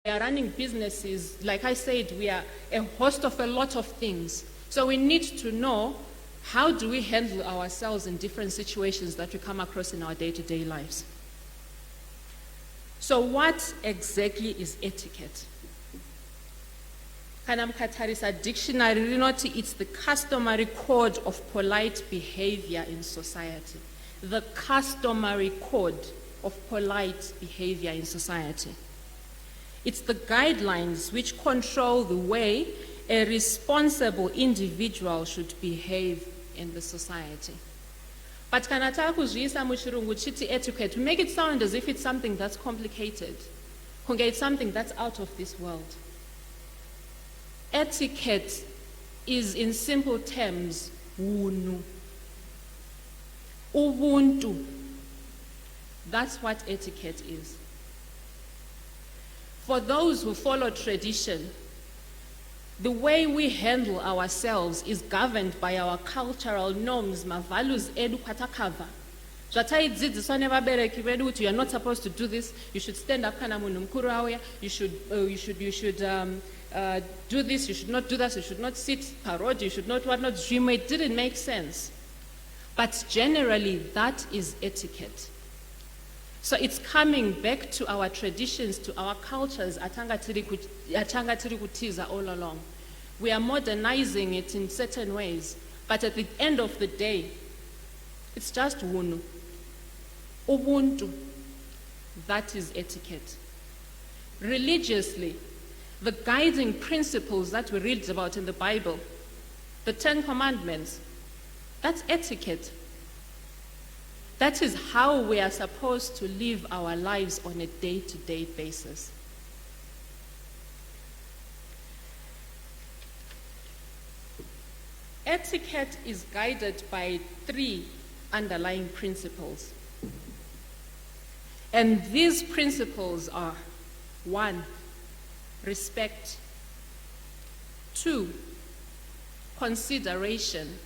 are running businesses, like I said, we are a host of a lot of things. So we need to know, how do we handle ourselves in different situations that we come across in our day-to-day lives? So what exactly is etiquette? Kana mukatarise dictionary rinoti, it's the customary code of polite behavior in society. The customary code of polite behavior in society. It's the guidelines which control the way a responsible individual should behave in the society. But kana takuzviisa muchirungu chiti etiquette, to make it sound as if it's something that's complicated, kunge it's something that's out of this world. Etiquette is, in simple terms, wunu. Ubuntu. That's what etiquette is. For those who follow tradition, the way we handle ourselves is governed by our cultural norms, values edu kwatakava. Zvataidzidziswa nevabereki vedu kuti you are not supposed to do this, you should stand up kana munhu mukuru auya, you should do this, you should not do that, you should not sit parod, you should not whatnot. It didn't make sense. But generally, that is etiquette. So it's coming back to our traditions, to our cultures, atanga tiri kutiza all along. We are modernizing it in certain ways, but at the end of the day, it's just wunu. Ubuntu. That is etiquette. Religiously, the guiding principles that we read about in the Bible, the 10 Commandments, that's etiquette. That is how we are supposed to live our lives on a day-to-day basis. Etiquette is guided by 3 underlying principles. And these principles are: 1, respect; 2, consideration;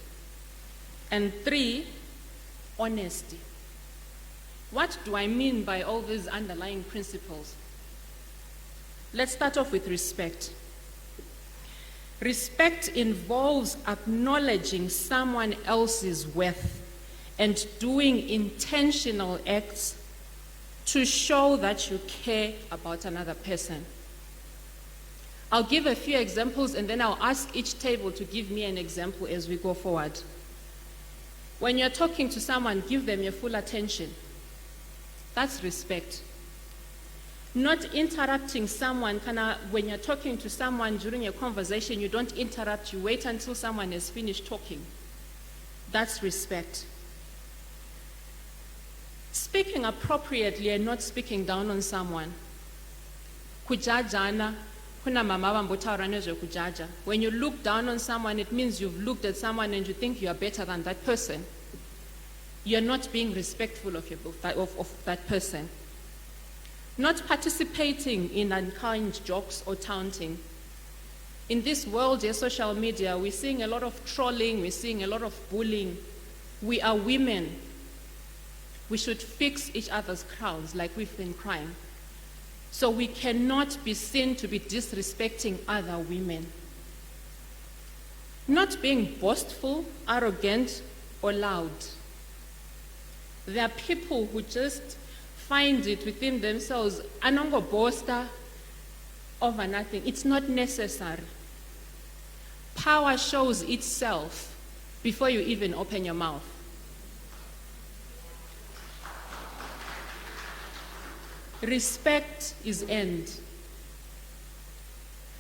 and 3, honesty. What do I mean by all these underlying principles? Let's start off with respect. Respect involves acknowledging someone else's worth and doing intentional acts to show that you care about another person. I'll give a few examples and then I'll ask each table to give me an example as we go forward. When you're talking to someone, give them your full attention. That's respect. Not interrupting someone. When you're talking to someone during a conversation, you don't interrupt, you wait until someone has finished talking. That's respect. Speaking appropriately and not speaking down on someone. Kujajana, kuna mama vambotaura nezvekujaja. When you look down on someone, it means you've looked at someone and you think you are better than that person. You're not being respectful of that person. Not participating in unkind jokes or taunting. In this world of social media, we're seeing a lot of trolling, we're seeing a lot of bullying. We are women. We should fix each other's crowns like we've been crying. So we cannot be seen to be disrespecting other women. Not being boastful, arrogant, or loud. There are people who just find it within themselves, anongo boaster over nothing. It's not necessary. Power shows itself before you even open your mouth. Respect is earned.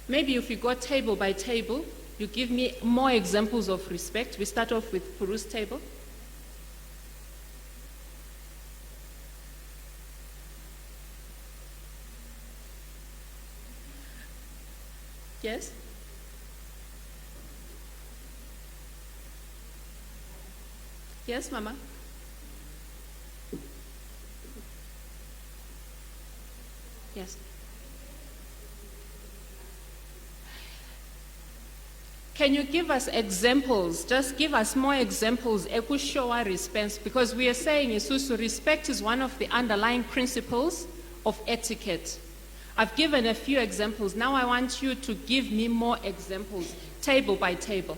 Maybe if you go table by table, you give me more examples of respect. We start off with Puru's table. Yes? Yes, Mama? Yes. Can you give us examples? Just give us more examples. Ekushowa respect, because we are saying Isusu, respect is one of the underlying principles of etiquette. I've given a few examples. Now I want you to give me more examples, table by table.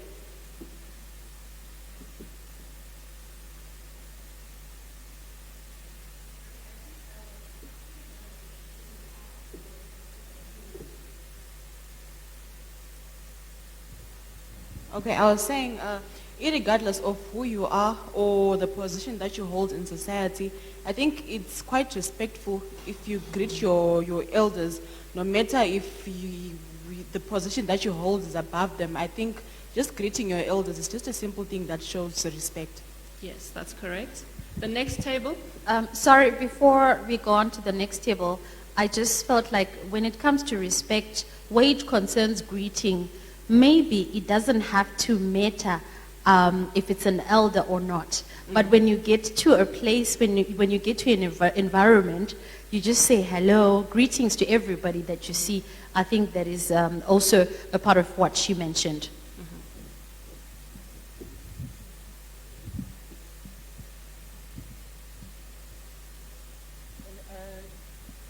Okay, I was saying, irregardless of who you are or the position that you hold in society, I think it's quite respectful if you greet your elders, no matter if the position that you hold is above them. I think just greeting your elders is just a simple thing that shows respect. Yes, that's correct. The next table. Sorry, before we go on to the next table, I just felt like when it comes to respect, where it concerns greeting, maybe it doesn't have to matter if it's an elder or not. But when you get to a place, when you get to an environment, you just say hello, greetings to everybody that you see. I think that is also a part of what she mentioned.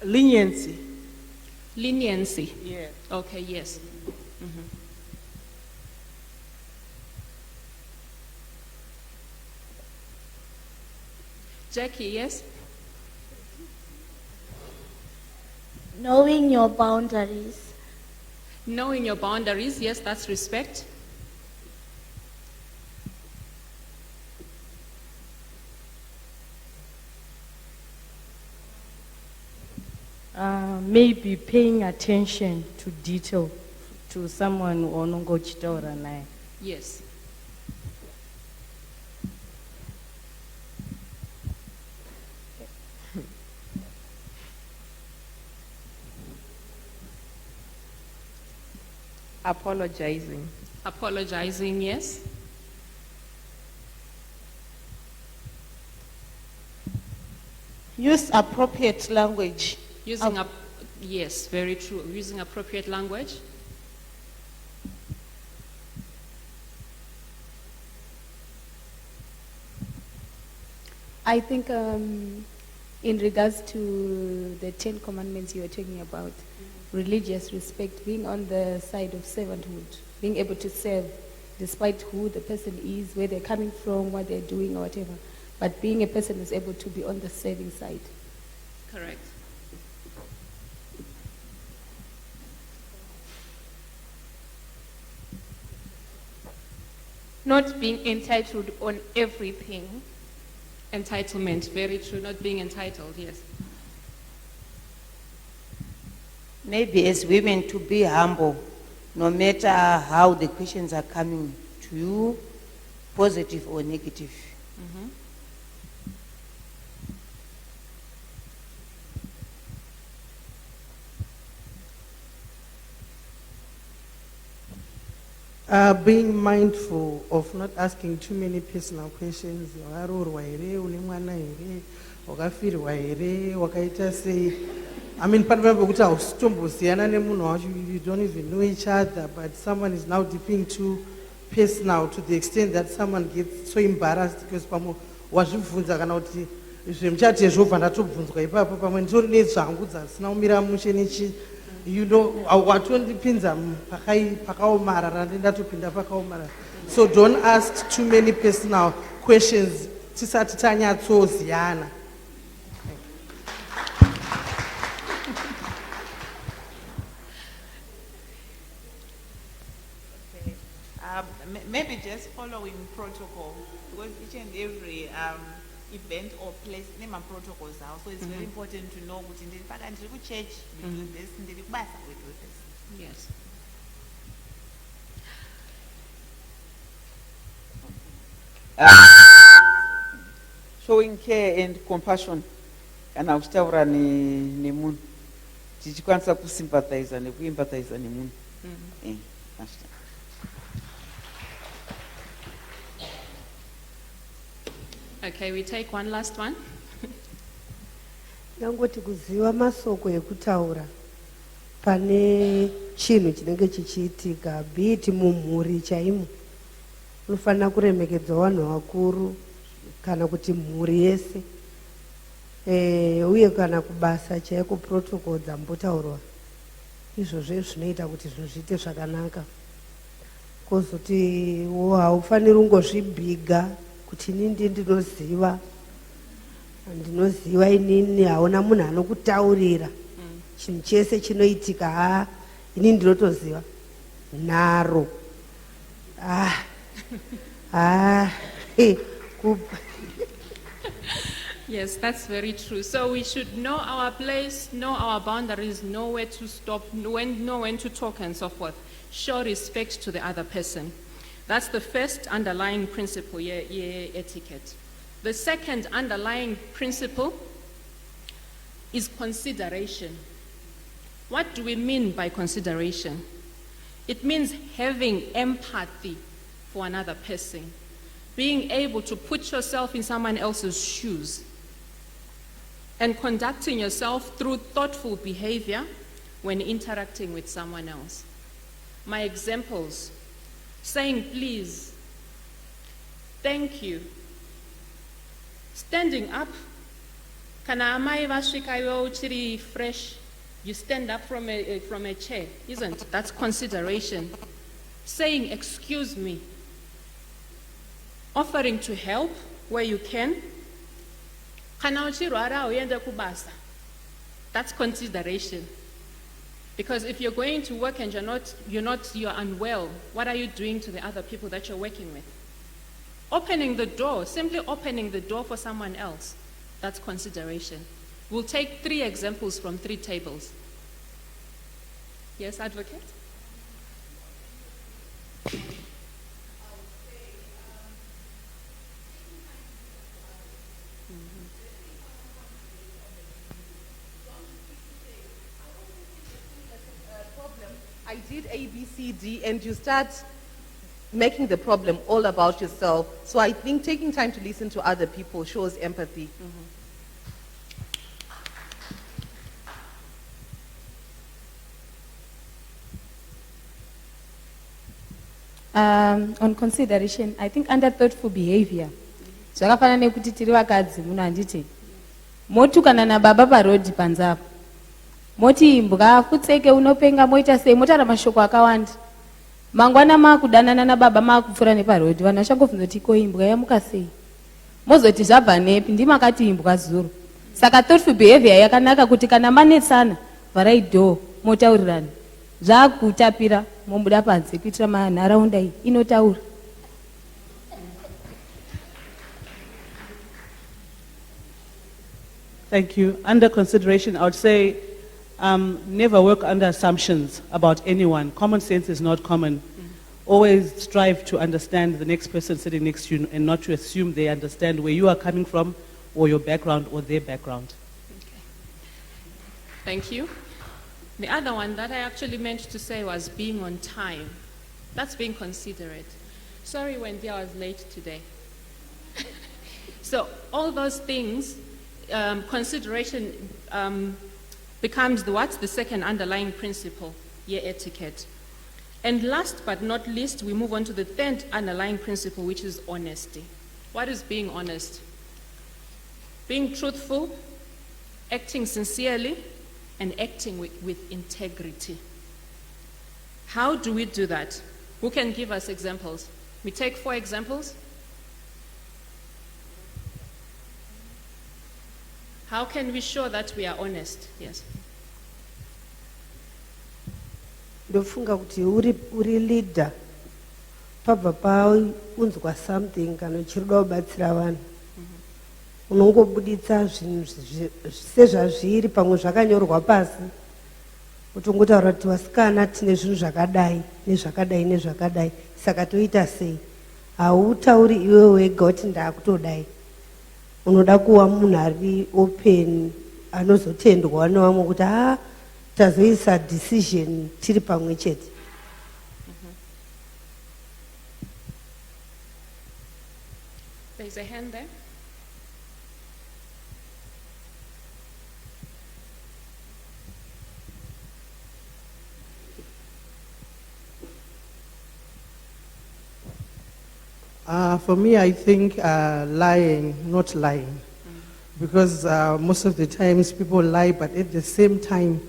Leniency. Leniency. Yeah. Okay, yes. Jackie, yes? Knowing your boundaries. Knowing your boundaries, yes, that's respect. Maybe paying attention to detail to someone onongochitaura naye. Yes. Apologizing. Apologizing, yes. Use appropriate language. Using yes, very true. Using appropriate language. I think in regards to the 10 commandments you were talking about, religious respect, being on the side of servanthood, being able to serve despite who the person is, where they're coming from, what they're doing or whatever, but being a person who's able to be on the serving side. Correct. Not being entitled on everything. Entitlement, very true. Not being entitled, yes. Maybe as women to be humble, no matter how the questions are coming to you, positive or negative. Being mindful of not asking too many personal questions. Wakarorwa here, une mwana here, wakafirwa here, wakaita sei. I mean, panopa pekuti hautombosiyana nemunhu wacho, you don't even know each other, but someone is now dipping too personal to the extent that someone gets so embarrassed because pamwe wazvibvunza kana kuti zvemuchati yezhovha ndatobvunzwa ipapo pamwe nditori nedzvangu dzasina kumira mushe nechi. You know, watondipinza pakaomarara ndatopinda pakaomarara. So don't ask too many personal questions tisati tanyatsoziana. Maybe just following protocol, because each and every event or place name and protocols now, so it's very important to know which in the fact and the church we do this, in the bus we do this. Yes. Showing care and compassion. Kana uchitaura nemunhu. Tichikwanisa kusympathize nekuempathize nemunhu. Okay, we take one last one. Nangoti kuziva masoko ekutaura pane chinhu chinenge chichiitika, be it mumhuri chaimo. Unofanira kuremekedza vanhu vakuru kana kuti mhuri yese. Uye kana kubasa chaiko protocol dzambotaurwa izvozvo zvinoita kuti zvinhu zviite zvakanaka. Kozoti haufaniri kungozvibhiga kuti inini ndinoziva inini, hauna munhu anokutaurira chinhu chese chinoitika, inini ndinotoziva nharo. Yes, that's very true. So we should know our place, know our boundaries, know where to stop, know when to talk and so forth. Show respect to the other person. That's the first underlying principle, etiquette. The second underlying principle is consideration. What do we mean by consideration? It means having empathy for another person, being able to put yourself in someone else's shoes, and conducting yourself through thoughtful behavior when interacting with someone else. My examples: saying please, thank you, standing up. Kana amai vasvika iwe uchiri fresh, you stand up from a chair, isn't it? That's consideration. Saying excuse me, offering to help where you can. Kana uchirwara uende kubasa. That's consideration. Because if you're going to work and you're unwell, what are you doing to the other people that you're working with? Opening the door, simply opening the door for someone else, that's consideration. We'll take 3 examples from 3 tables. Yes, advocate? I did A, B, C, D, and you start making the problem all about yourself. So I think taking time to listen to other people shows empathy. On consideration, I think under thoughtful behavior, zvakafanana nekuti tiri vakadzi munhu handiti motukana nababa parodhi panzapo moti imbwa futseke unopenga moita sei motaura mashoko akawanda mangwana maakudanana nababa maakupfuura neparodhi vanhu vachangobvunza kuti ko imbwa yamuka sei mozoti zvabva nepi ndimakati imbwa zuro. Saka thoughtful behavior yakanaka kuti kana manetsana vharai dhoo motaurirana zvaakutapira momuda panze kuitira manharaunda iyi inotaura. Thank you. Under consideration, I would say never work under assumptions about anyone. Common sense is not common. Always strive to understand the next person sitting next to you and not to assume they understand where you are coming from or your background or their background. Okay. Thank you. The other one that I actually meant to say was being on time. That's being considerate. Sorry, Wendy, I was late today. So all those things, consideration becomes the second underlying principle, etiquette. And last but not least, we move on to the third underlying principle, which is honesty. What is being honest? Being truthful, acting sincerely, and acting with integrity. How do we do that? Who can give us examples? We take 4 examples. How can we show that we are honest? Yes. Ndofunga kuti uri leader pabva paunzwa something kana uchirida kubatsira vanhu unongobuditsa zvinhu sezvazviri pamwe zvakanyorwa pasi utongotaura kuti wasikana tine zvinhu zvakadai nezvakadai nezvakadai saka toita sei. Hautauri iwe wega kuti ndakutodai. Unoda kuva munhu ari open anozotendwa nevamwe kuti tazoisa decision tiri pamwe chete. There's a hand there. For me, I think lying, not lying. Because most of the times people lie, but at the same time,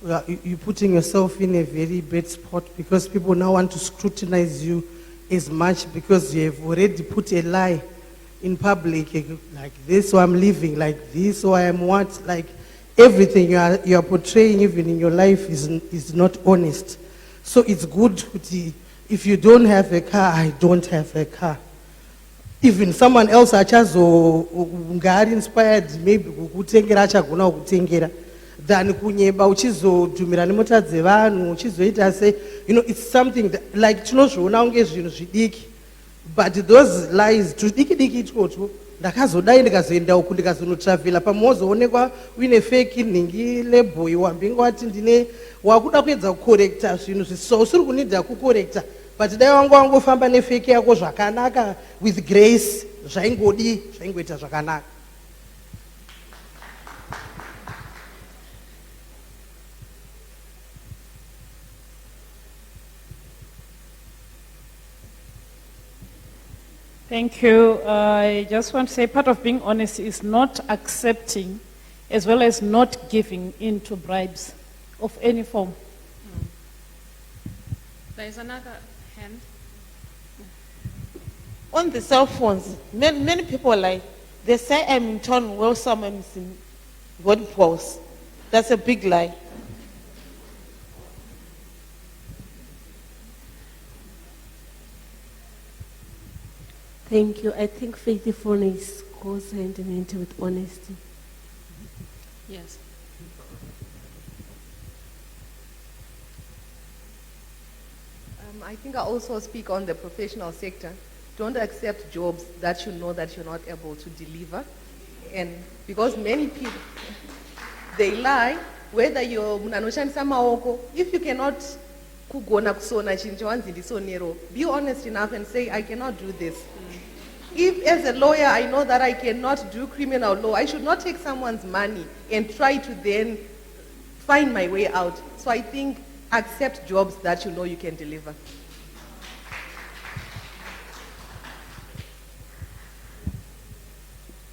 you're putting yourself in a very bad spot because people now want to scrutinize you as much because you have already put a lie in public, like this, or I'm living like this, or I'm what, like everything you are portraying even in your life is not honest. So it's good if you don't have a car, I don't have a car. Even someone else ungari inspired maybe kukutengera achagona kukutengera than kunyeba uchizodhumira nemota dzevanhu uchizoita se, it's something that, like tinozviona unge zvinhu zvidiki, but those lies tudiki diki itwotwo ndakazodai ndikazoenda uku ndikazonotravela pamozoonekwa uine fake nhingi lebhoy wambinga wati ndine wakuda kuedza kukorekta zvinhu so usiri kunidha kukorekta, but dai wangofamba nefake yako zvakanaka with grace zvaingoita zvakanaka. Thank you. I just want to say part of being honest is not accepting as well as not giving in to bribes of any form. There is another hand. On the cell phones, many people lie. They say I'm in town while someone is in workforce. That's a big lie. Thank you. I think faithfulness goes hand in hand with honesty. Yes. I think I also speak on the professional sector. Don't accept jobs that you know that you're not able to deliver. And because many people, they lie, whether you're munanoshandisa maoko, if you cannot kugona kusona chinhu chawanzi ndisonero, be honest enough and say, I cannot do this. If as a lawyer I know that I cannot do criminal law, I should not take someone's money and try to then find my way out. So I think accept jobs that you know you can deliver.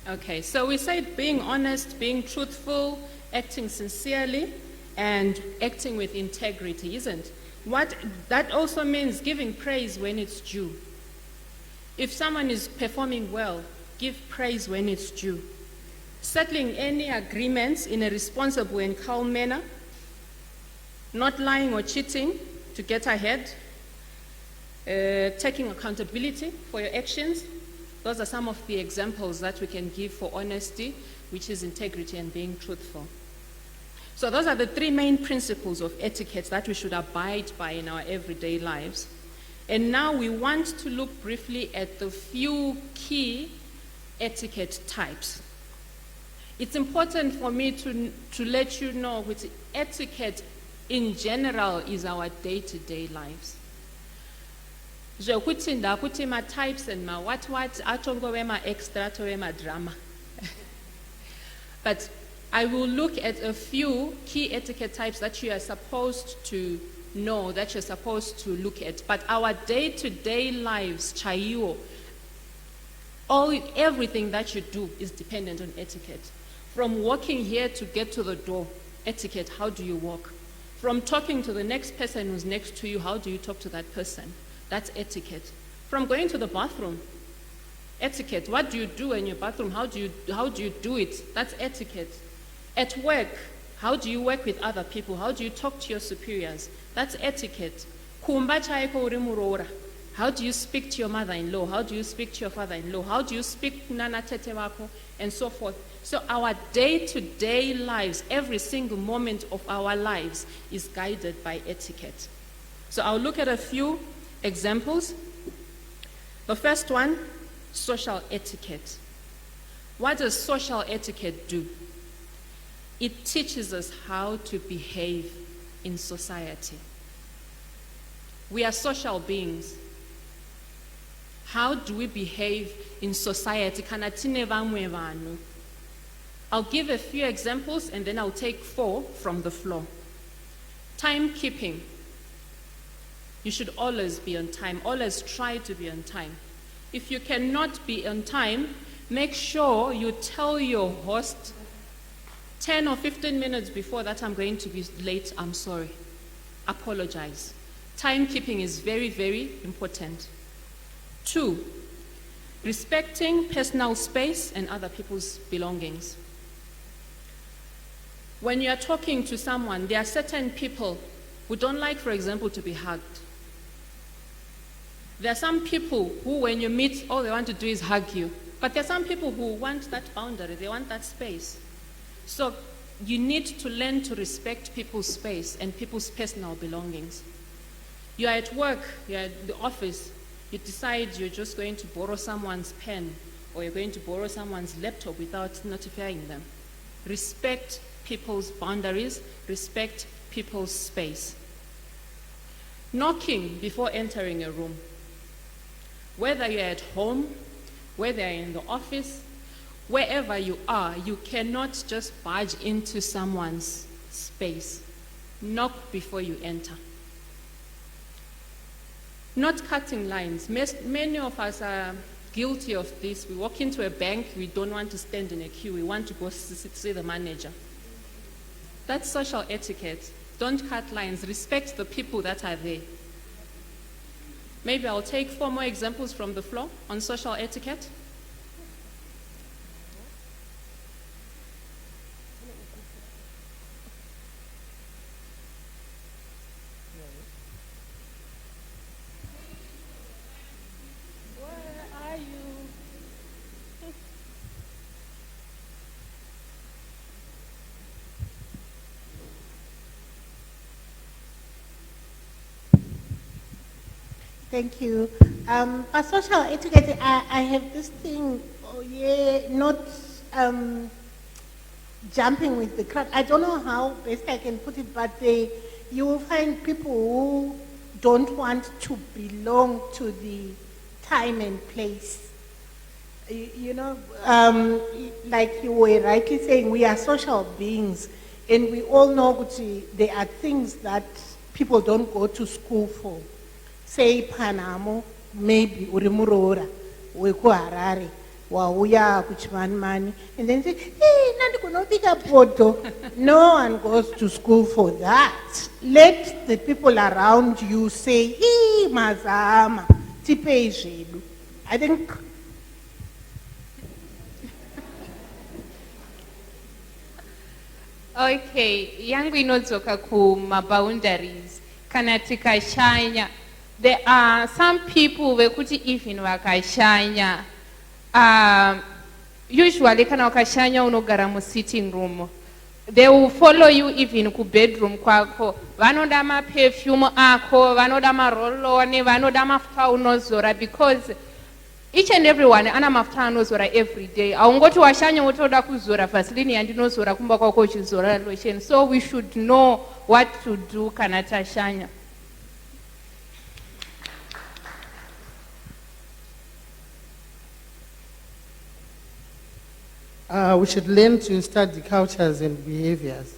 Okay, so we said being honest, being truthful, acting sincerely, and acting with integrity, isn't? What that also means giving praise when it's due. If someone is performing well, give praise when it's due. Settling any agreements in a responsible and calm manner, not lying or cheating to get ahead, taking accountability for your actions. Those are some of the examples that we can give for honesty, which is integrity and being truthful. So those are the three main principles of etiquette that we should abide by in our everyday lives. And now we want to look briefly at the few key etiquette types. It's important for me to let you know that etiquette in general is our day-to-day lives. Zvokuti ndakuti ma-types and ma-what atongove ma-extra tove ma-drama. But I will look at a few key etiquette types that you are supposed to know, that you're supposed to look at. But our day-to-day lives, chaiwo, everything that you do is dependent on etiquette. From walking here to get to the door, etiquette, how do you walk? From talking to the next person who's next to you, how do you talk to that person? That's etiquette. From going to the bathroom, etiquette. What do you do in your bathroom? How do you do it? That's etiquette. At work, how do you work with other people? How do you talk to your superiors? That's etiquette. Kumba chaiko uri muroora. How do you speak to your mother-in-law? How do you speak to your father-in-law? How do you speak to nana tete wako? And so forth. So our day-to-day lives, every single moment of our lives is guided by etiquette. So I'll look at a few examples. The first one, social etiquette. What does social etiquette do? It teaches us how to behave in society. We are social beings. How do we behave in society? I'll give a few examples and then I'll take 4 from the floor. Timekeeping. You should always be on time. Always try to be on time. If you cannot be on time, make sure you tell your host 10 or 15 minutes before that I'm going to be late, I'm sorry. Apologize. Timekeeping is very, very important. 2, respecting personal space and other people's belongings. When you are talking to someone, there are certain people who don't like, for example, to be hugged. There are some people who, when you meet, all they want to do is hug you. But there are some people who want that boundary, they want that space. So you need to learn to respect people's space and people's personal belongings. You are at work, you are at the office, you decide you're just going to borrow someone's pen or you're going to borrow someone's laptop without notifying them. Respect people's boundaries, respect people's space. Knocking before entering a room. Whether you're at home, whether you're in the office, wherever you are, you cannot just barge into someone's space. Knock before you enter. Not cutting lines. Many of us are guilty of this. We walk into a bank, we don't want to stand in a queue, we want to go see the manager. That's social etiquette. Don't cut lines. Respect the people that are there. Maybe I'll take 4 more examples from the floor on social etiquette. Where are you? Thank you. For social etiquette, I have this thing, not jumping with the crowd. I don't know how best I can put it, but you will find people who don't want to belong to the time and place. Like you were rightly saying, we are social beings, and we all know that there are things that people don't go to school for. Say Panamo, maybe Urimurora, Weku Harare, Wauya Kuchmanmani, and then say, hey, Nandikunovika Poto. No one goes to school for that. Let the people around you say, hey, Mazama, Tipe Jedu. I think. Okay, yangu inodzoka kuma boundaries kana tikashanya. There are some people vekuti even vakashanya. Usually kana wakashanya unogara mu sitting room. They will follow you even ku bedroom kwako. Vanoda ma perfume ako, vanoda ma roll-on, vanoda mafuta unozora, because each and everyone ana mafuta anozora every day. Aungoti washanya utoda kuzora Vaseline yandinozora kumba kwako uchizora lotion. So we should know what to do kana tashanya. We should learn to study cultures and behaviors.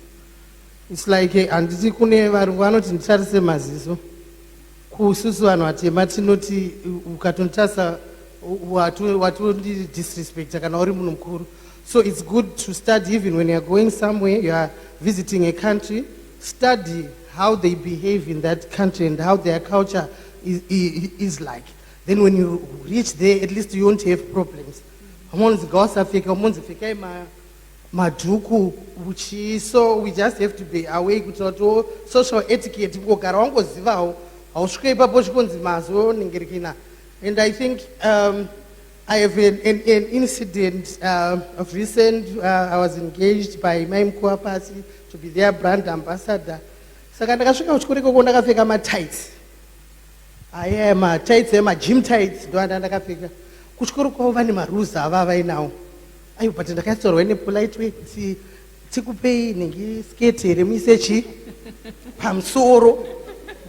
It's like, handiti kune varungu vanoti nditarise maziso. Kususu vanhu vatema tinoti ukatontarisa watondi disrespect kana uri munhu mukuru. So it's good to study even when you are going somewhere, you are visiting a country, study how they behave in that country and how their culture is like. Then when you reach there, at least you won't have problems. So we just have to be aware to social etiquette. And I think I have an incident of recent. I was engaged by my Mkuapasi to be their brand ambassador. So I got tights. I am tights, I'm gym tights. Kuchikoro kwavo vane marules avavainawo. Aiwa but ndakatsorwa nepolite way kuti tikupei nenge sketi here muise chi pamusoro.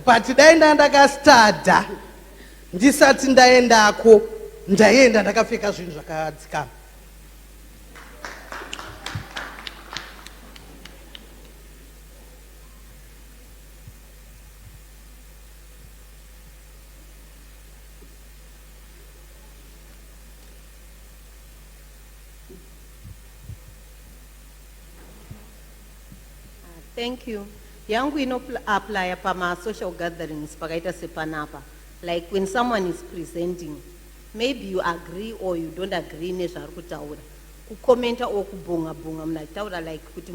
But dai ndakastada ndisati ndaendako ndaenda ndakapfeka zvinhu zvakadzikama. Thank you. Yangu ino apply pama social gatherings pakaita sepanapa. Like when someone is presenting, maybe you agree or you don't agree nezvari kutaura. Kukomenta or kubonga bonga mnataura like kuti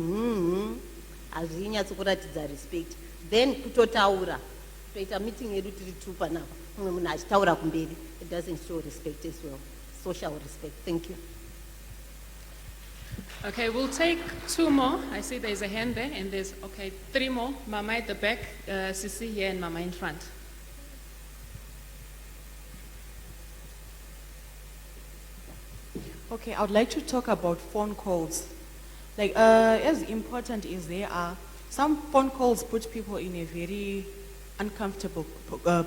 azvinyatso kuratidza respect. Then kutotaura. Kutoita meeting yedu tiri two panapa. Munhu achitaura kumberi. It doesn't show respect as well. Social respect. Thank you. Okay, we'll take two more. I see there's a hand there, and there's, okay, three more. Mama at the back, Sisi here, and Mama in front. Okay, I would like to talk about phone calls. Like, as important as they are, some phone calls put people in a very uncomfortable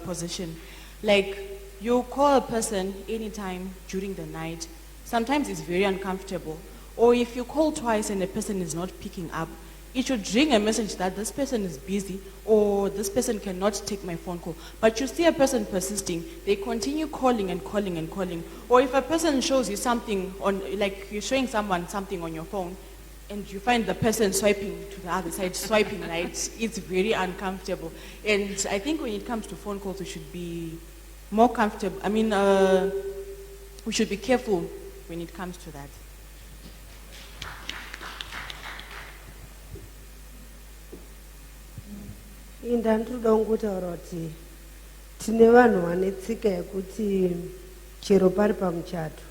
position. Like, you call a person anytime during the night. Sometimes it's very uncomfortable. Or if you call twice and the person is not picking up, it should ring a message that this person is busy or this person cannot take my phone call. But you see a person persisting, they continue calling and calling and calling. Or if a person shows you something on, like you're showing someone something on your phone and you find the person swiping to the other side, swiping right, it's very uncomfortable. And I think when it comes to phone calls, we should be more comfortable. I mean, we should be careful when it comes to that. Ndandinoda kutaura kuti tine vanhu vane tsika yekuti chero pari pamuchato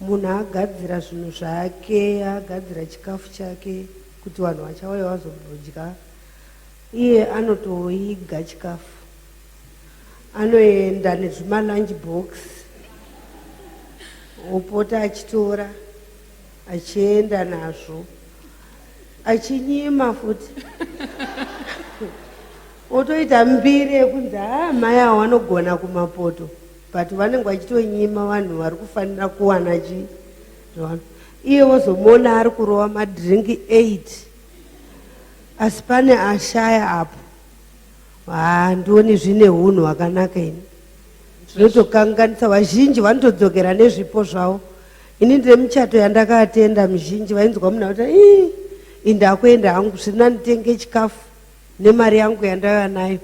munhu agadzira zvinhu zvake, agadzira chikafu chake kuti vanhu vachauya vazobhodya, iye anotoiga chikafu, anoenda nezvima lunch box opota achitora achienda nazvo achinyima futi otoita mbiri yekunzi mai avo vanogona kumapoto but vanenge vachitonyima vanhu vari kufanira kuwana chi iye wozomona ari kurova madhiringi 8 asi pane ashaya apo handioni zvine unhu hwakanaka ini zvinotokanganisa. Vazhinji vanotodzokera nezvipo zvavo. Ini ndine muchato yandakaatenda mizhinji vainzwa munhu kuti indakuenda hangu zvina nditenge chikafu nemari yangu yandava nayo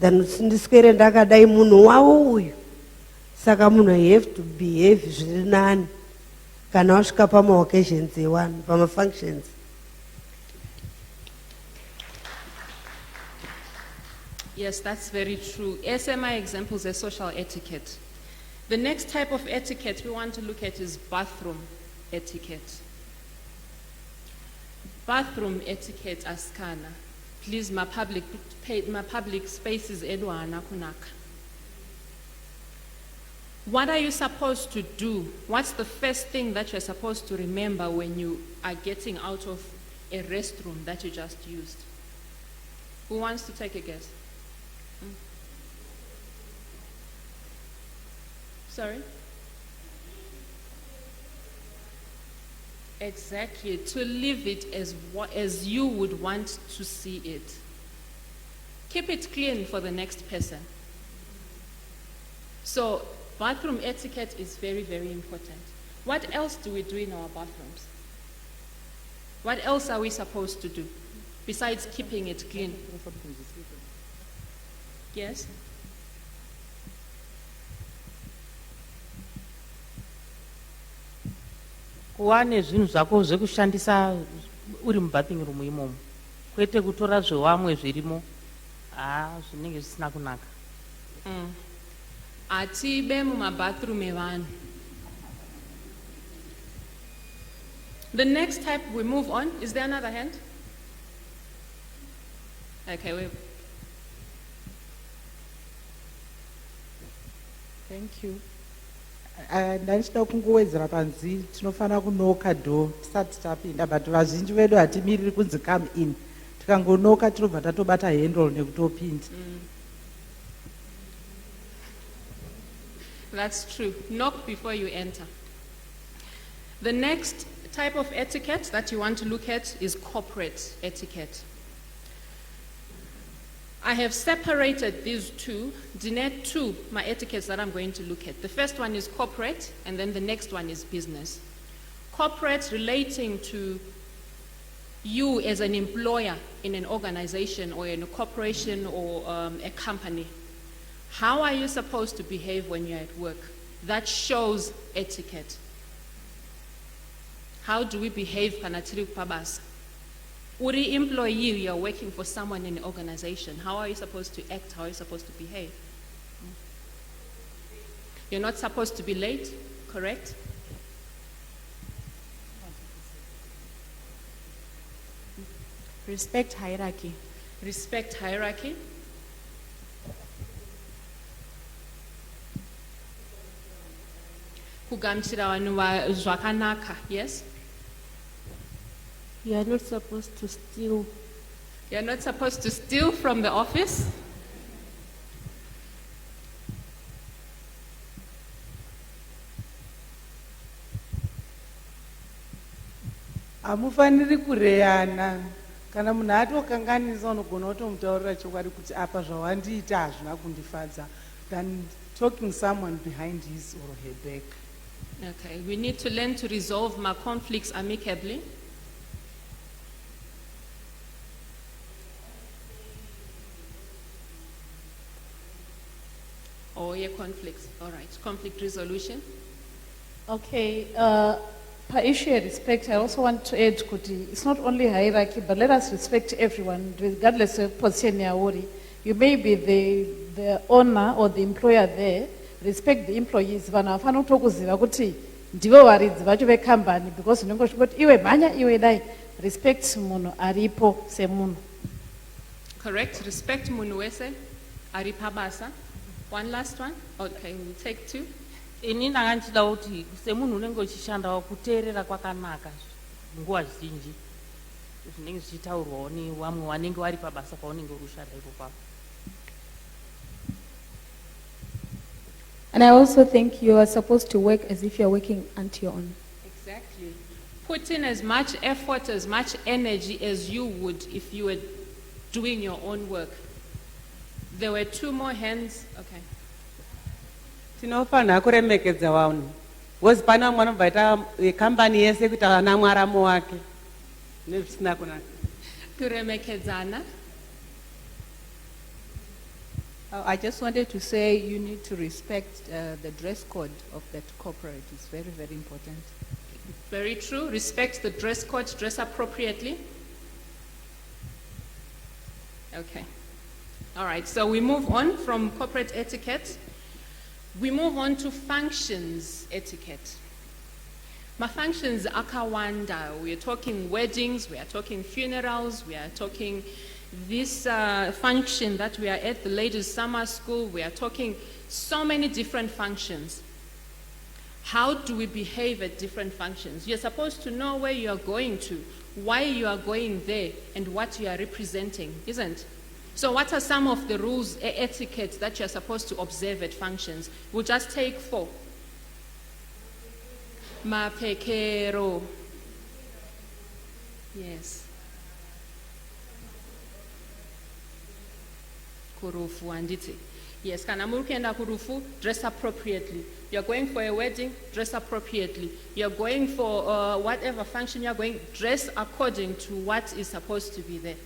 than ndiswere ndakadai munhu wavo uyu. Saka munhu you have to behave zviri nani kana wasvika pamaoccasions ewanhu, pamafunctions. Yes, that's very true. SMI examples are social etiquette. The next type of etiquette we want to look at is bathroom etiquette. Bathroom etiquette askana. Please, my public spaces edwana kunaka. What are you supposed to do? What's the first thing that you're supposed to remember when you are getting out of a restroom that you just used? Who wants to take a guess? Sorry? Exactly, to leave it as you would want to see it. Keep it clean for the next person. So, bathroom etiquette is very, very important. What else do we do in our bathrooms? What else are we supposed to do besides keeping it clean? Yes? kuva nezvinhu zvako zvekushandisa uri mubathing room imomo, kwete kutora zvevamwe zvirimo, zvinenge zvisina kunaka. Atibe mumabathroom evanhu. The next type, we move on. Is there another hand? Okay, Thank you. Ndanchida kungowedzera panzi tinofanira kunoka door tisati tapinda, but vazhinji vedu hatimiriri kunzi come in, tikangonoka tinobva tatobata handle nekutopinda. That's true. Knock before you enter. The next type of etiquette that you want to look at is corporate etiquette. I have separated these two, two, my etiquettes that I'm going to look at. The first one is corporate, and then the next one is business. Corporate relating to you as an employer in an organization or in a corporation or a company, how are you supposed to behave when you're at work? That shows etiquette. How do we behave panatiri pabasa? Uri employee, you're working for someone in an organization. How are you supposed to act? How are you supposed to behave? You're not supposed to be late, correct? Respect hierarchy. Respect hierarchy. Kugamuchira vanhu zvakanaka, yes? You are not supposed to steal. You're not supposed to steal from the office. hamufaniri kureyana kana munhu atokanganisa unogona kutomutaurira chokwadi kuti apa zvawandiita hazvina kundifadza than talking someone behind his or her back. Okay, we need to learn to resolve my conflicts amicably. Or yeah, conflicts. All right, conflict resolution. Okay, per issue of respect, I also want to add, Kuti, it's not only hierarchy, but let us respect everyone, regardless of position yawori. You may be the owner or the employer there, respect the employees. Vana vafana kutokuziva kuti ndivo varidzi vacho vecompany because unenge uchingoti iwe mhanya iwe dai. Respect munhu aripo semunhu. Correct, respect munhu wese ari pabasa. One last one. Okay, we'll take two. Ini ndanga ndichida kuti semunhu unenge uchishanda kuteerera kwakanaka nguva zhinji zvinenge zvichitaurwawo nevamwe vanenge vari pabasa paunenge uri kushanda ipopapo. And I also think you are supposed to work as if you are working unto your own. Exactly. Put in as much effort, as much energy as you would if you were doing your own work. There were two more hands. Okay. Tinofanira kuremekedza vanhu because pane vamwe vanobva ita kambani yese kuti havana mwaramo wake nezvisina kunaka. Kuremekedzana. I just wanted to say you need to respect the dress code of that corporate. It's very, very important. Very true. Respect the dress code, dress appropriately. Okay. All right, so we move on from corporate etiquette. We move on to functions etiquette. My functions akawanda. We are talking weddings, we are talking funerals, we are talking this function that we are at, the ladies' summer school, we are talking so many different functions. How do we behave at different functions? You're supposed to know where you are going to, why you are going there, and what you are representing, isn't it? So what are some of the rules, etiquette that you're supposed to observe at functions? We'll just take 4. Mapekero. Yes. Kurufu anditi. Yes, kana muri kuenda kurufu, dress appropriately. You're going for a wedding, dress appropriately. You're going for whatever function you're going, dress according to what is supposed to be there.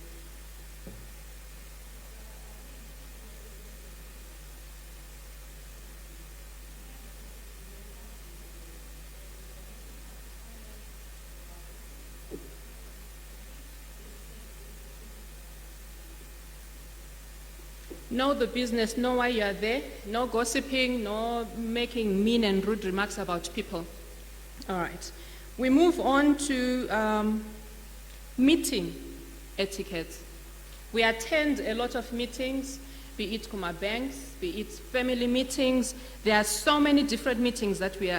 Know the business, know why you are there, no gossiping, no making mean and rude remarks about people. All right. We move on to meeting etiquette. We attend a lot of meetings, be it Kuma banks, be it family meetings. There are so many different meetings that we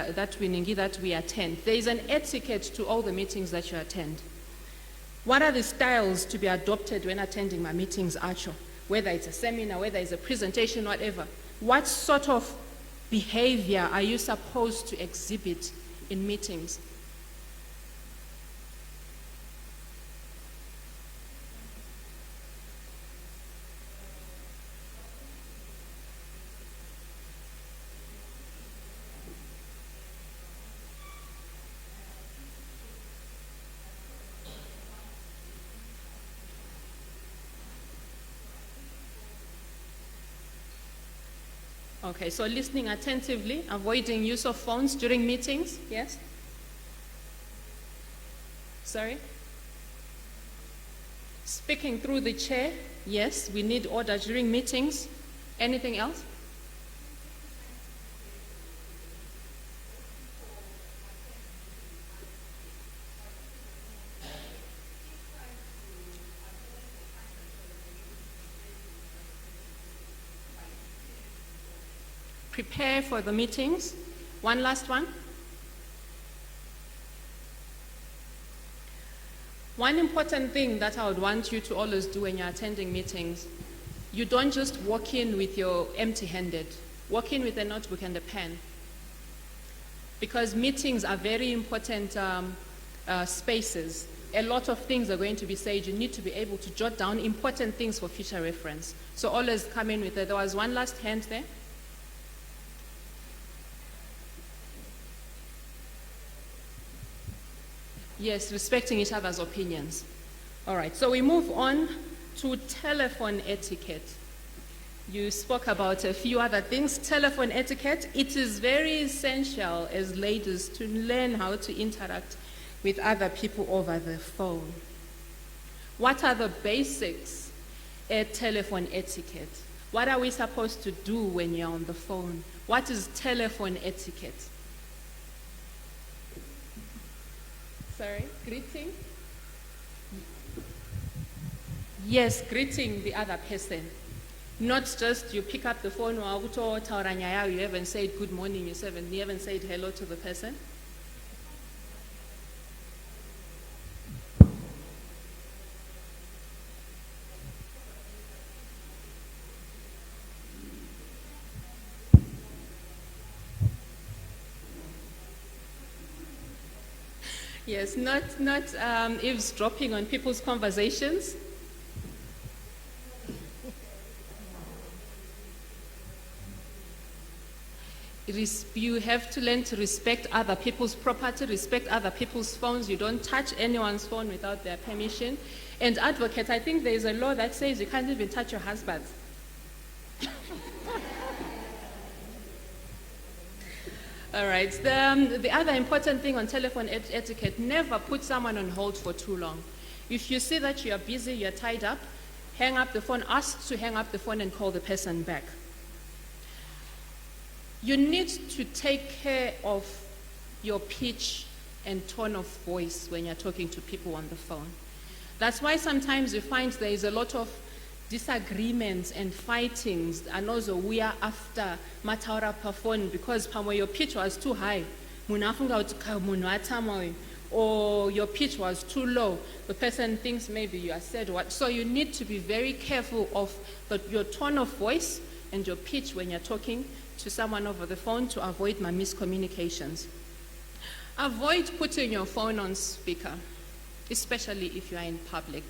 attend. There is an etiquette to all the meetings that you attend. What are the styles to be adopted when attending my meetings, Acho? Whether it's a seminar, whether it's a presentation, whatever. What sort of behavior are you supposed to exhibit in meetings? Okay, so listening attentively, avoiding use of phones during meetings. Yes? Sorry? Speaking through the chair. Yes, we need order during meetings. Anything else? Prepare for the meetings. One last one. One important thing that I would want you to always do when you're attending meetings, you don't just walk in with your empty-handed. Walk in with a notebook and a pen. Because meetings are very important spaces. A lot of things are going to be said. You need to be able to jot down important things for future reference. So always come in with it. There was one last hand there. Yes, respecting each other's opinions. All right, so we move on to telephone etiquette. You spoke about a few other things. Telephone etiquette, it is very essential as ladies to learn how to interact with other people over the phone. What are the basics at telephone etiquette? What are we supposed to do when you're on the phone? What is telephone etiquette? Sorry, greeting? Yes, greeting the other person. Not just you pick up the phone, you haven't said good morning, you haven't said hello to the person. Yes, not eavesdropping on people's conversations. You have to learn to respect other people's property, respect other people's phones. You don't touch anyone's phone without their permission. And advocate, I think there is a law that says you can't even touch your husband. All right. The other important thing on telephone etiquette, never put someone on hold for too long. If you see that you're busy, you're tied up, hang up the phone, ask to hang up the phone and call the person back. You need to take care of your pitch and tone of voice when you're talking to people on the phone. That's why sometimes you find there is a lot of disagreements and fightings, and also we are after mataura per phone because your pitch was too high, or your pitch was too low. The person thinks maybe you are said what. So you need to be very careful of your tone of voice and your pitch when you're talking to someone over the phone to avoid miscommunications. Avoid putting your phone on speaker, especially if you are in public.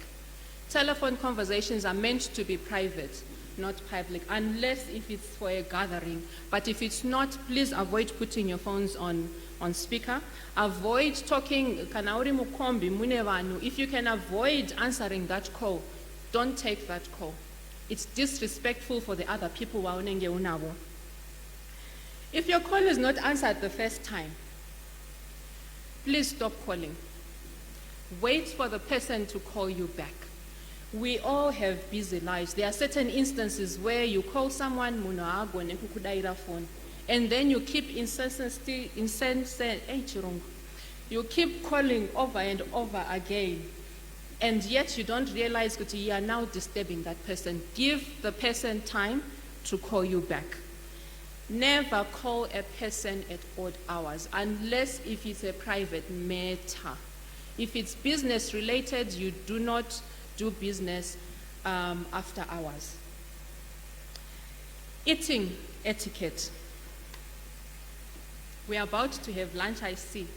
Telephone conversations are meant to be private, not public, unless if it's for a gathering. But if it's not, please avoid putting your phones on speaker. Avoid talking, if you can avoid answering that call, don't take that call. It's disrespectful for the other people. If your call is not answered the first time, please stop calling. Wait for the person to call you back. We all have busy lives. There are certain instances where you call someone, and then you keep you keep calling over and over again, and yet you don't realize that you are now disturbing that person. Give the person time to call you back. Never call a person at odd hours, unless if it's a private matter. If it's business related, you do not do business after hours. Eating etiquette. We are about to have lunch, I see.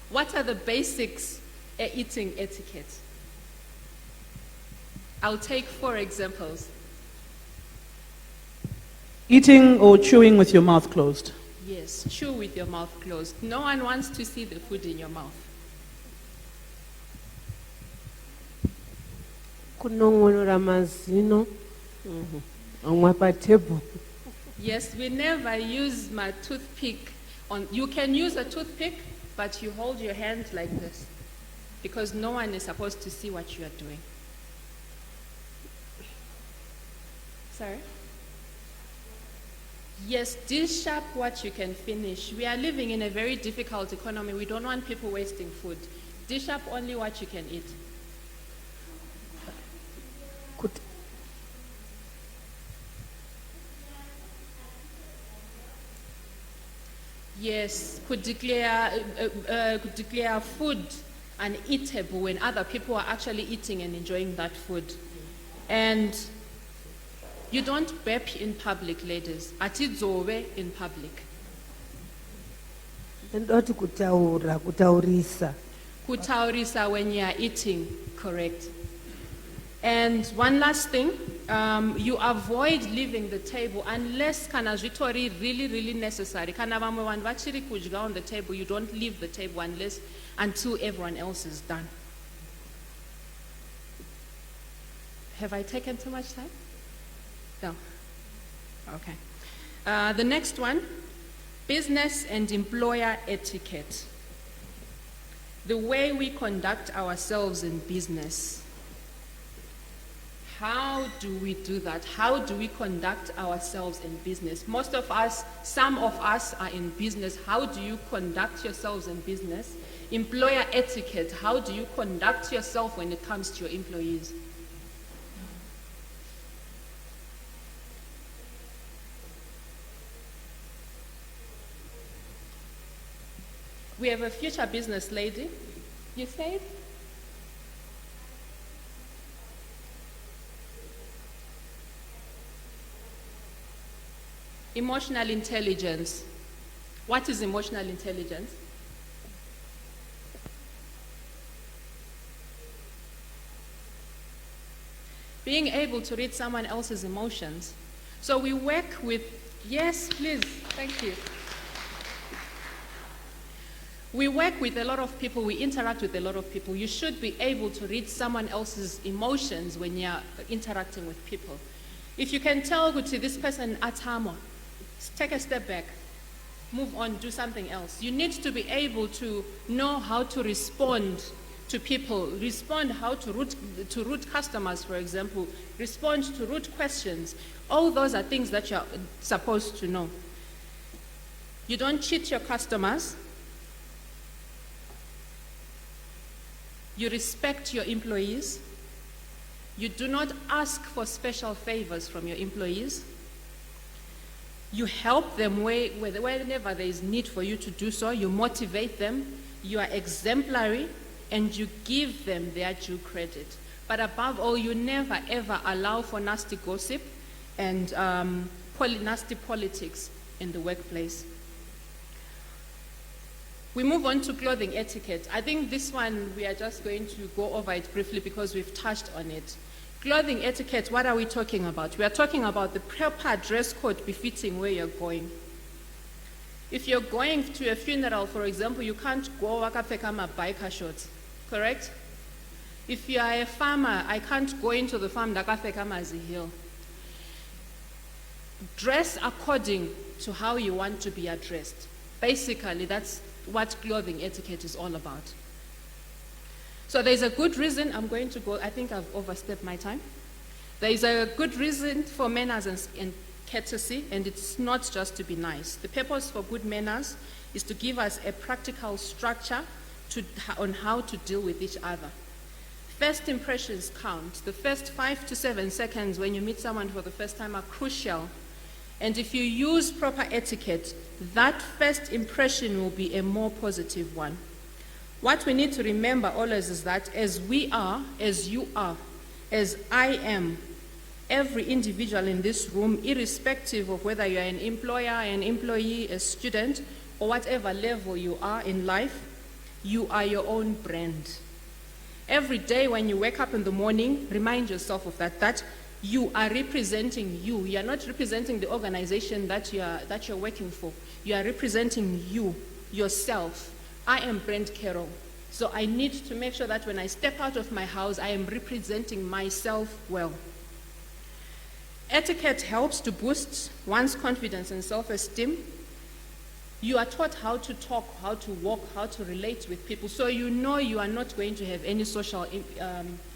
What are the basics of eating etiquette? I'll take 4 examples. Eating or chewing with your mouth closed. Yes, chew with your mouth closed. No one wants to see the food in your mouth. Kunongonora mazino. On my table. Yes, we never use my toothpick on. You can use a toothpick, but you hold your hand like this because no one is supposed to see what you are doing. Sorry? Yes, dish up what you can finish. We are living in a very difficult economy. We don't want people wasting food. Dish up only what you can eat. Yes, could declare food uneatable when other people are actually eating and enjoying that food. And you don't burp in public, ladies. Atidzowe in public. Ndoti kutaurisa. Kutaurisa when you are eating, correct. And one last thing, you avoid leaving the table unless kana zvitori really necessary. Kana vamwe vanhu vachiri kudya on the table, you don't leave the table until everyone else is done. Have I taken too much time? No. Okay. The next one, business and employer etiquette. The way we conduct ourselves in business. How do we do that? How do we conduct ourselves in business? Most of us, some of us are in business. How do you conduct yourselves in business? Employer etiquette. How do you conduct yourself when it comes to your employees? We have a future business lady. You say it? Emotional intelligence. What is emotional intelligence? Being able to read someone else's emotions. So we work with, yes, please, thank you. We work with a lot of people, we interact with a lot of people. You should be able to read someone else's emotions when you're interacting with people. If you can tell this person atamo, take a step back, move on, do something else. You need to be able to know how to respond to people, respond how to route customers, for example, respond to route questions. All those are things that you're supposed to know. You don't cheat your customers. You respect your employees. You do not ask for special favors from your employees. You help them whenever there is need for you to do so. You motivate them. You are exemplary, and you give them their due credit. But above all, you never ever allow for nasty gossip and nasty politics in the workplace. We move on to clothing etiquette. I think this one we are just going to go over it briefly because we've touched on it. Clothing etiquette, what are we talking about? We are talking about the proper dress code befitting where you're going. If you're going to a funeral, for example, you can't go wakapfeka biker shorts, correct? If you are a farmer, I can't go into the farm ndakapfeka mazihil. Dress according to how you want to be addressed. Basically, that's what clothing etiquette is all about. So there's a good reason, I'm going to go, I think I've overstepped my time. There is a good reason for manners and courtesy, and it's not just to be nice. The purpose for good manners is to give us a practical structure on how to deal with each other. First impressions count. The first 5 to 7 seconds when you meet someone for the first time are crucial. And if you use proper etiquette, that first impression will be a more positive one. What we need to remember always is that as we are, as you are, as I am, every individual in this room, irrespective of whether you're an employer, an employee, a student, or whatever level you are in life, you are your own brand. Every day when you wake up in the morning, remind yourself of that you are representing you. You are not representing the organization that you're working for. You are representing you, yourself. I am Brent Carroll. So I need to make sure that when I step out of my house, I am representing myself well. Etiquette helps to boost one's confidence and self-esteem. You are taught how to talk, how to walk, how to relate with people, so you know you are not going to have any social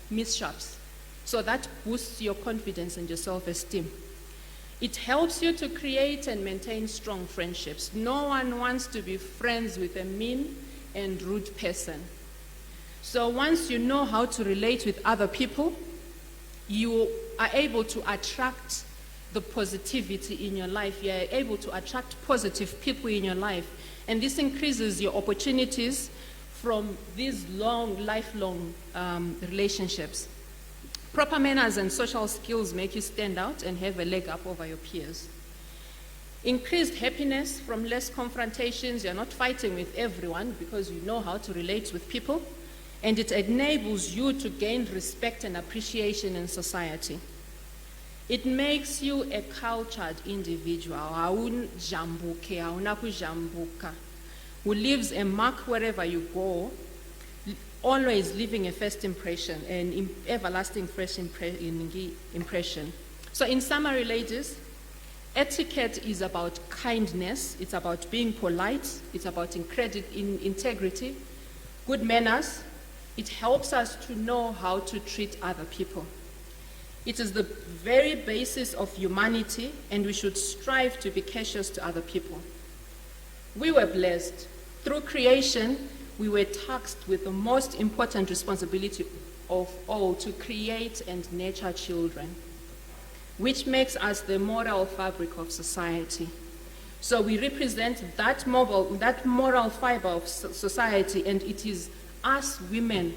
mishaps. So that boosts your confidence and your self-esteem. It helps you to create and maintain strong friendships. No one wants to be friends with a mean and rude person. So once you know how to relate with other people, you are able to attract the positivity in your life. You are able to attract positive people in your life. And this increases your opportunities from these lifelong relationships. Proper manners and social skills make you stand out and have a leg up over your peers. Increased happiness from less confrontations. You're not fighting with everyone because you know how to relate with people. And it enables you to gain respect and appreciation in society. It makes you a cultured individual, who leaves a mark wherever you go, always leaving a first impression, an everlasting first impression. So in summary, ladies, etiquette is about kindness, it's about being polite, it's about integrity, good manners. It helps us to know how to treat other people. It is the very basis of humanity, and we should strive to be courteous to other people. We were blessed. Through creation, we were tasked with the most important responsibility of all, to create and nurture children, which makes us the moral fabric of society. So we represent that moral fiber of society, and it is us women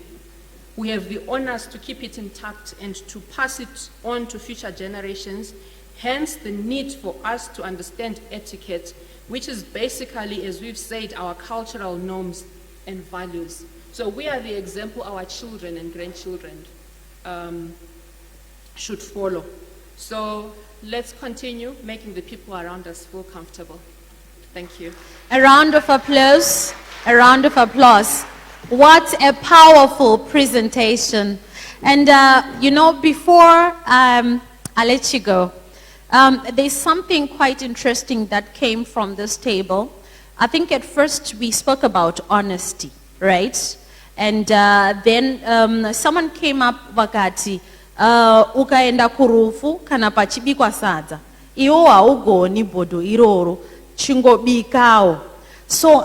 who have the honors to keep it intact and to pass it on to future generations. Hence the need for us to understand etiquette, which is basically, as we've said, our cultural norms and values. So we are the example our children and grandchildren should follow. So let's continue making the people around us feel comfortable. Thank you. A round of applause. A round of applause. What a powerful presentation. And before I let you go, there's something quite interesting that came from this table. I think at first we spoke about honesty, right? And then someone came up wakati, ukaenda kurufu kana pachibikwa sadza. Iwo haugoni bodo iroro, chingobikao. So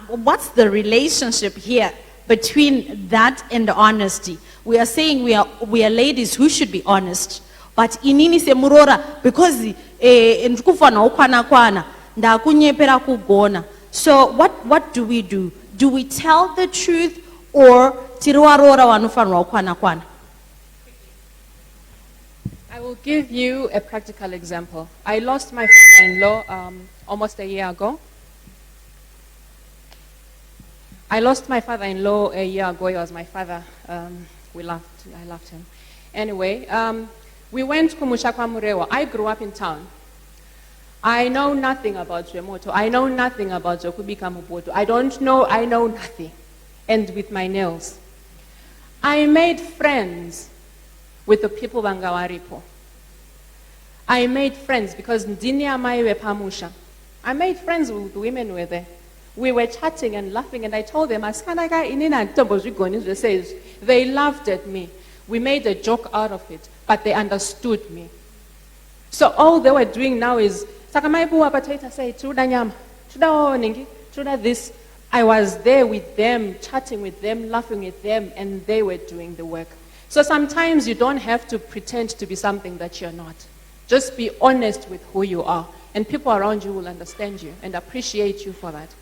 what's the relationship here between that and the honesty? We are saying we are ladies who should be honest. But inini se murora because ndikufa na ukwana kwana ndakunyepera kugona. So what do we do? Do we tell the truth or tiruarora wanufanwa ukwana kwana? I will give you a practical example. I lost my father-in-law almost a year ago. I lost my father-in-law a year ago. He was my father. I loved him. Anyway, we went to Mushakwa Murewa. I grew up in town. I know nothing about Remoto. I know nothing about Zokubika Muboto. I know nothing. And with my nails. I made friends with the people Bangawaripo. I made friends because Ndini Amaiwe Pamusha. I made friends with the women who were there. We were chatting and laughing, and I told them, they laughed at me. We made a joke out of it, but they understood me. So all they were doing now is, this. I was there with them, chatting with them, laughing with them, and they were doing the work. So sometimes you don't have to pretend to be something that you're not. Just be honest with who you are, and people around you will understand you and appreciate you for that.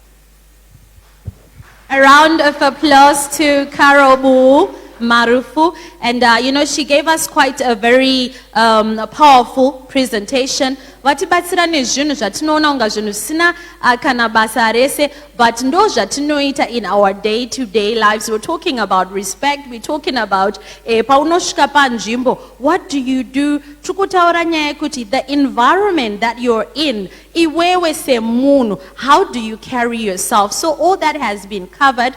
A round of applause to Marufu-Buwu, Marufu. And she gave us quite a very powerful presentation. Vatibatsirane zvinhu zvatinoona unga zvinhu sina kana basa rese, but ndo zvatinoita in our day-to-day lives. We're talking about respect, we're talking about paunosvika panzvimbo, what do you do? Tikutaura nyaya yekuti the environment that you're in, iwewe semunhu, how do you carry yourself? So all that has been covered.